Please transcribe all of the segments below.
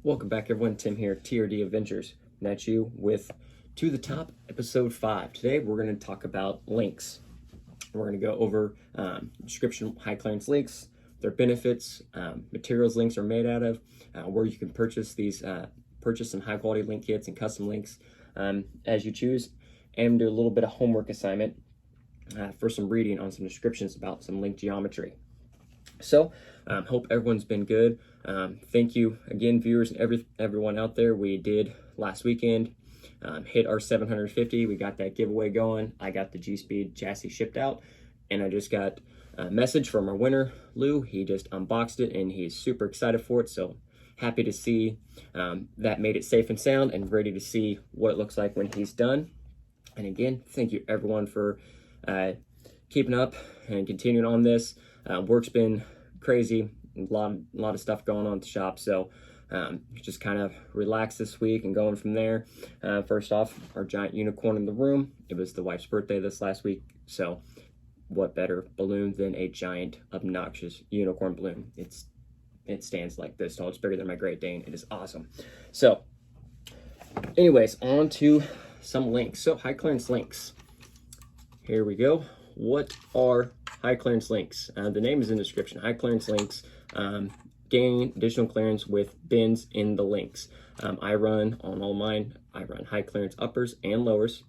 Welcome back, everyone. Tim here, TRD Avengers. And that's you with To the Top, episode 5. Today, we're going to talk about links. We're going to go over description high clearance links, their benefits, materials links are made out of, where you can purchase some high quality link kits and custom links as you choose, and do a little bit of homework assignment for some reading on some descriptions about some link geometry. So, hope everyone's been good. Thank you again, viewers and everyone out there. We did last weekend hit our 750. We got that giveaway going. I got the G-Speed chassis shipped out, and I just got a message from our winner, Lou. He just unboxed it, and he's super excited for it. So happy to see that made it safe and sound, and ready to see what it looks like when he's done. And again, thank you everyone for keeping up and continuing on this. Work's been crazy, a lot of stuff going on at the shop, so just kind of relax this week and going from there. First off, our giant unicorn in the room. It was the wife's birthday this last week, so what better balloon than a giant, obnoxious unicorn balloon? It stands like this tall. It's bigger than my Great Dane. It is awesome. So, anyways, on to some links. So, high clearance links. Here we go. What are high clearance links? The name is in the description. High clearance links gain additional clearance with bends in the links. I run on all mine. I run high clearance uppers and lowers,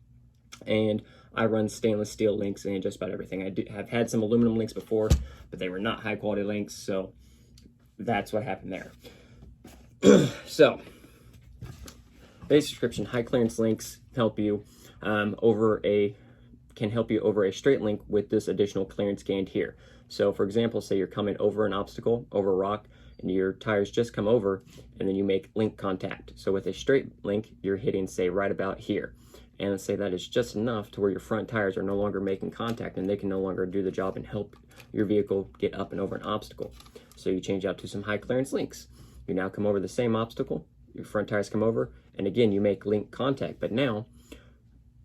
and I run stainless steel links and just about everything. I have had some aluminum links before, but they were not high quality links, so that's what happened there. So, base description: high clearance links help you over a straight link with this additional clearance gained here. So for example, say you're coming over an obstacle, over a rock, and your tires just come over, and then you make link contact. So with a straight link, you're hitting, say, right about here. And let's say that is just enough to where your front tires are no longer making contact, and they can no longer do the job and help your vehicle get up and over an obstacle. So you change out to some high clearance links. You now come over the same obstacle, your front tires come over, and again, you make link contact. But now,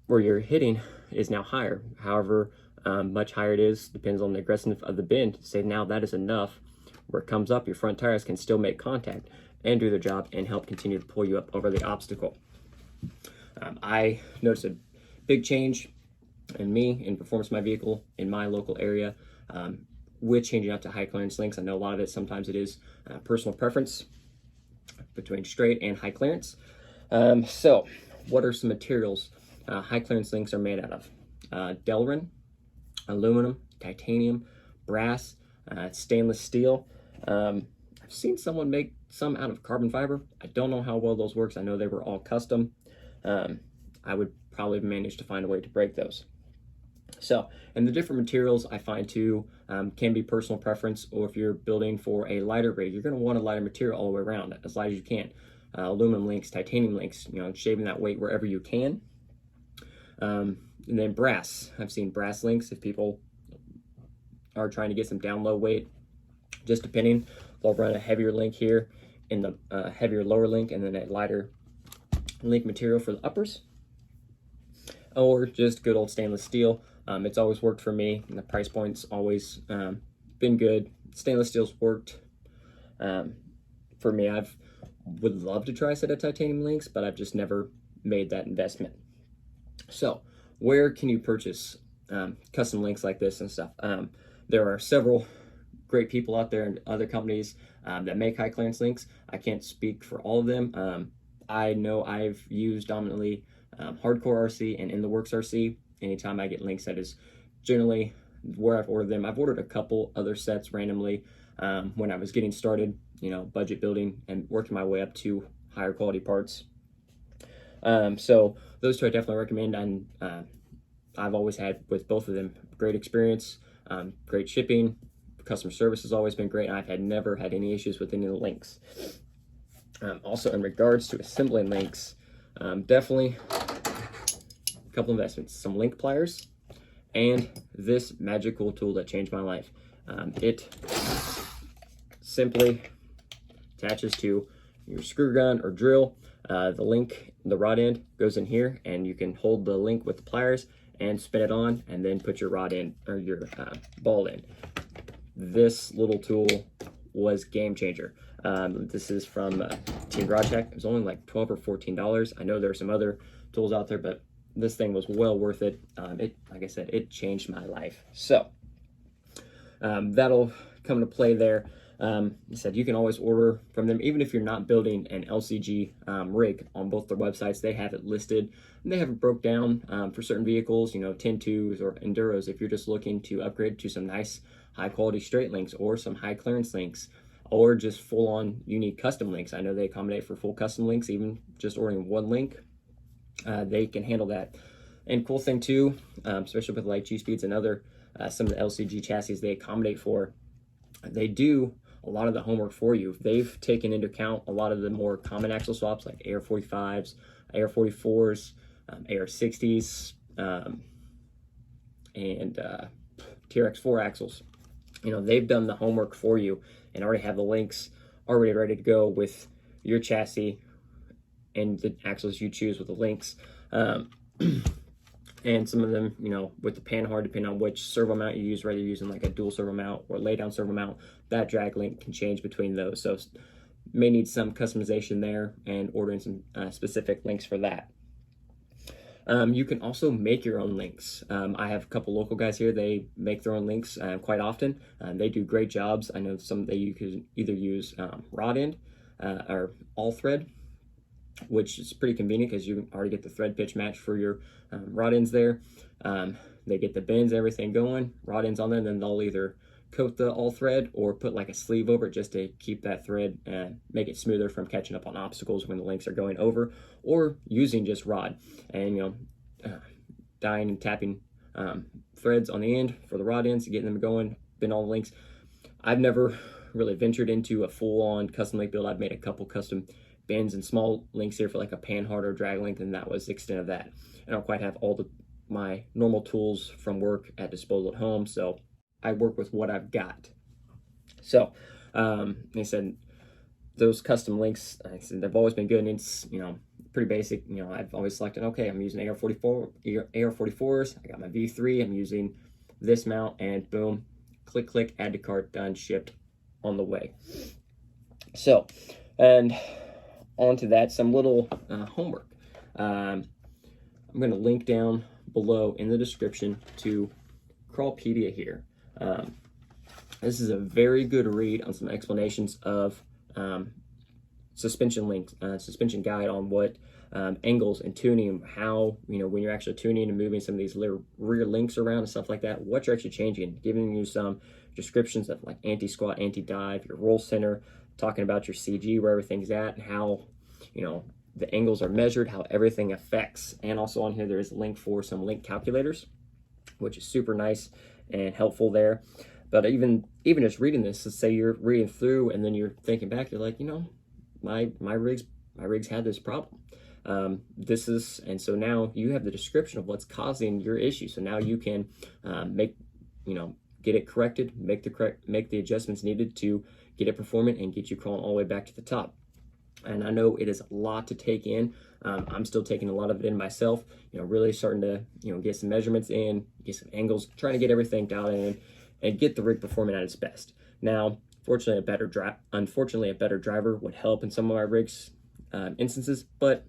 where you're hitting is now higher. However much higher it is depends on the aggressiveness of the bend. Say now that is enough where it comes up, your front tires can still make contact and do their job and help continue to pull you up over the obstacle. I noticed a big change in performance of my vehicle in my local area with changing out to high clearance links. I know a lot of it, sometimes it is personal preference between straight and high clearance. So what are some materials high clearance links are made out of? Delrin, aluminum, titanium, brass, stainless steel. I've seen someone make some out of carbon fiber. I don't know how well those works. I know they were all custom. I would probably manage to find a way to break those. So, and the different materials I find too can be personal preference, or if you're building for a lighter rig, you're going to want a lighter material all the way around, as light as you can. Aluminum links, titanium links, shaving that weight wherever you can. And then brass. I've seen brass links if people are trying to get some down low weight. Just depending, they'll run a heavier link here in the heavier lower link, and then a lighter link material for the uppers. Or just good old stainless steel. It's always worked for me, and the price point's always been good. Stainless steel's worked for me. Would love to try a set of titanium links, but I've just never made that investment. So, where can you purchase custom links like this and stuff? There are several great people out there and other companies that make high clearance links. I can't speak for all of them. I know I've used dominantly Hardcore RC and In the Works RC. Anytime I get links, that is generally where I've ordered them. I've ordered a couple other sets randomly when I was getting started, budget building and working my way up to higher quality parts. So those two I definitely recommend, and I've always had with both of them great experience, great shipping, customer service has always been great, and I've never had any issues with any of the links. Also, in regards to assembling links, definitely a couple investments: some link pliers and this magical tool that changed my life. It simply attaches to your screw gun or drill. The rod end goes in here, and you can hold the link with the pliers and spin it on, and then put your rod in, or your ball in. This little tool was game changer. This is from Team Garage Hack. It was only like $12 or $14. I know there are some other tools out there, but this thing was well worth it. Like I said, it changed my life. So that'll come into play there. I said you can always order from them, even if you're not building an LCG rig. On both their websites, they have it listed, and they have it broke down for certain vehicles, 10.2s or Enduros. If you're just looking to upgrade to some nice high quality straight links or some high clearance links, or just full on you need custom links. I know they accommodate for full custom links, even just ordering one link. They can handle that. And cool thing too, especially with like G-Speeds and other some of the LCG chassis they accommodate for, they do a lot of the homework for you. They've taken into account a lot of the more common axle swaps like AR45s, AR44s, AR60s, and TRX4 axles. They've done the homework for you and already have the links already ready to go with your chassis and the axles you choose with the links. And some of them, with the Panhard, depending on which servo mount you use, whether you're using like a dual servo mount or lay down servo mount, that drag link can change between those. So may need some customization there and ordering some specific links for that. You can also make your own links. I have a couple local guys here. They make their own links quite often. They do great jobs. I know some you could either use rod end or all thread, which is pretty convenient because you already get the thread pitch match for your rod ends there. They get the bends, everything going, rod ends on there, and then they'll either coat the all thread or put like a sleeve over it just to keep that thread and make it smoother from catching up on obstacles when the links are going over, or using just rod and dyeing and tapping threads on the end for the rod ends, getting them going, bend all the links. I've never really ventured into a full-on custom link build. I've made a couple custom bends and small links here for like a Panhard or drag link, and that was the extent of that. I don't quite have all my normal tools from work at disposal at home, so I work with what I've got. So like I said, those custom links, like I said, they've always been good, and it's pretty basic. I've always selected, okay, I'm using AR44s, I got my V3, I'm using this mount, and boom, click, add to cart, done, shipped, on the way. So, and onto that, some little homework. I'm going to link down below in the description to Crawlpedia here. This is a very good read on some explanations of suspension links, suspension guide on what angles and tuning, how, when you're actually tuning and moving some of these rear links around and stuff like that, what you're actually changing, giving you some descriptions of like anti-squat, anti-dive, your roll center, talking about your CG, where everything's at, and how, the angles are measured, how everything affects. And also on here, there is a link for some link calculators, which is super nice and helpful there. But even just reading this, let's say you're reading through and then you're thinking back, you're like, my rigs had this problem. And so now you have the description of what's causing your issue. So now you can get it corrected, make the adjustments needed to get it performing and get you crawling all the way back to the top. And I know it is a lot to take in. I'm still taking a lot of it in myself, really starting to, get some measurements in, get some angles, trying to get everything dialed in and get the rig performing at its best. Now, unfortunately, a better driver would help in some of my rigs instances, but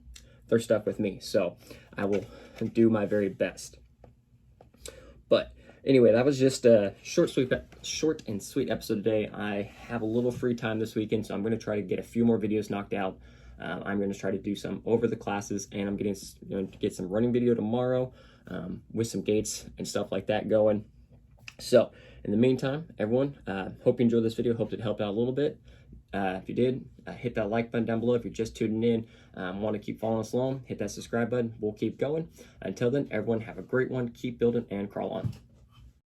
they're stuck with me. So I will do my very best. But anyway, that was just a short and sweet episode today. I have a little free time this weekend, so I'm going to try to get a few more videos knocked out. I'm going to try to do some over the classes, and I'm going to get some running video tomorrow with some gates and stuff like that going. So in the meantime, everyone, hope you enjoyed this video. Hope it helped out a little bit. If you did, hit that like button down below. If you're just tuning in, want to keep following us along, hit that subscribe button. We'll keep going. Until then, everyone, have a great one. Keep building and crawl on.